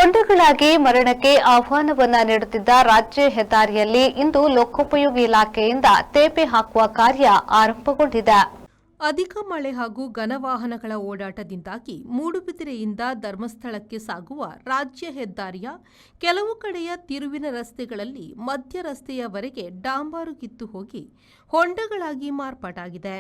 ಹೊಂಡಗಳಾಗಿ ಮರಣಕ್ಕೆ ಆಹ್ವಾನವನ್ನ ನೀಡುತ್ತಿದ್ದ ರಾಜ್ಯ ಹೆದ್ದಾರಿಯಲ್ಲಿ ಇಂದು ಲೋಕೋಪಯೋಗಿ ಇಲಾಖೆಯಿಂದ ತೇಪೆ ಹಾಕುವ ಕಾರ್ಯ ಆರಂಭಗೊಂಡಿದೆ. ಅಧಿಕ ಮಳೆ ಹಾಗೂ ಘನವಾಹನಗಳ ಓಡಾಟದಿಂದಾಗಿ ಮೂಡುಬಿದಿರೆಯಿಂದ ಧರ್ಮಸ್ಥಳಕ್ಕೆ ಸಾಗುವ ರಾಜ್ಯ ಹೆದ್ದಾರಿಯ ಕೆಲವು ಕಡೆಯ ತಿರುವಿನ ರಸ್ತೆಗಳಲ್ಲಿ ಮಧ್ಯ ರಸ್ತೆಯವರೆಗೆ ಡಾಂಬರು ಕಿತ್ತು ಹೋಗಿ ಹೊಂಡಗಳಾಗಿ ಮಾರ್ಪಾಟಾಗಿದೆ.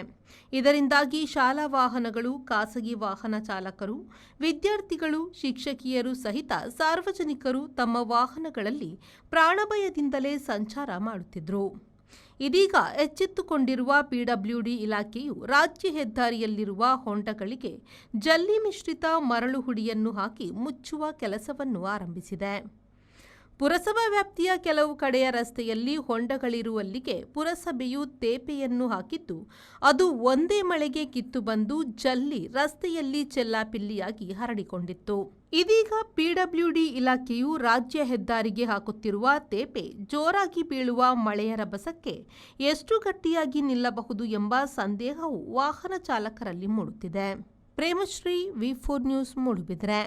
ಇದರಿಂದಾಗಿ ಶಾಲಾ ವಾಹನಗಳು, ಖಾಸಗಿ ವಾಹನ ಚಾಲಕರು, ವಿದ್ಯಾರ್ಥಿಗಳು, ಶಿಕ್ಷಕಿಯರು ಸಹಿತ ಸಾರ್ವಜನಿಕರು ತಮ್ಮ ವಾಹನಗಳಲ್ಲಿ ಪ್ರಾಣಭಯದಿಂದಲೇ ಸಂಚಾರ ಮಾಡುತ್ತಿದ್ದರು. ಇದೀಗ ಎಚ್ಚೆತ್ತುಕೊಂಡಿರುವ ಪಿಡಬ್ಲ್ಯೂಡಿ ಇಲಾಖೆಯು ರಾಜ್ಯ ಹೆದ್ದಾರಿಯಲ್ಲಿರುವ ಹೊಂಡಗಳಿಗೆ ಜಲ್ಲಿ ಮಿಶ್ರಿತ ಮರಳು ಹುಡಿಯನ್ನು ಹಾಕಿ ಮುಚ್ಚುವ ಕೆಲಸವನ್ನು ಆರಂಭಿಸಿದೆ. ಪುರಸಭಾ ವ್ಯಾಪ್ತಿಯ ಕೆಲವು ಕಡೆಯ ರಸ್ತೆಯಲ್ಲಿ ಹೊಂಡಗಳಿರುವಲ್ಲಿಗೆ ಪುರಸಭೆಯು ತೇಪೆಯನ್ನು ಹಾಕಿದ್ದು, ಅದು ಒಂದೇ ಮಳೆಗೆ ಕಿತ್ತು ಬಂದು ಜಲ್ಲಿ ರಸ್ತೆಯಲ್ಲಿ ಚೆಲ್ಲಾಪಿಲ್ಲಿಯಾಗಿ ಹರಡಿಕೊಂಡಿತ್ತು. ಇದೀಗ ಪಿಡಬ್ಲ್ಯೂಡಿ ಇಲಾಖೆಯು ರಾಜ್ಯ ಹೆದ್ದಾರಿಗೆ ಹಾಕುತ್ತಿರುವ ತೇಪೆ ಜೋರಾಗಿ ಬೀಳುವ ಮಳೆಯ ರಭಸಕ್ಕೆ ಎಷ್ಟು ಗಟ್ಟಿಯಾಗಿ ನಿಲ್ಲಬಹುದು ಎಂಬ ಸಂದೇಹವು ವಾಹನ ಚಾಲಕರಲ್ಲಿ ಮೂಡುತ್ತಿದೆ. ಪ್ರೇಮಶ್ರೀ, ವಿ4 news, Moodbidri.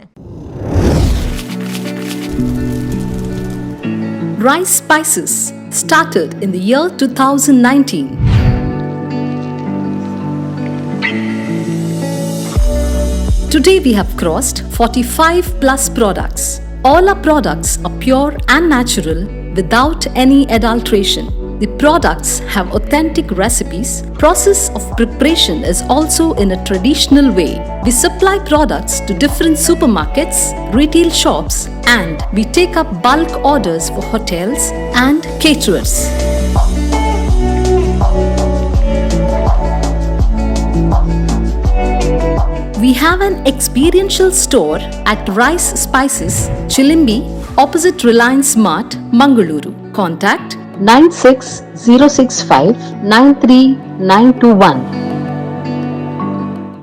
Rice Spices started in the year 2019. Today we have crossed 45 plus products. All our products are pure and natural without any adulteration. The products have authentic recipes. Process of preparation is also in a traditional way. We supply products to different supermarkets, retail shops, and we take up bulk orders for hotels and caterers. We have an experiential store at Rice Spices, Chilimbi, opposite Reliance Mart, Mangaluru. Contact 96 065 93921.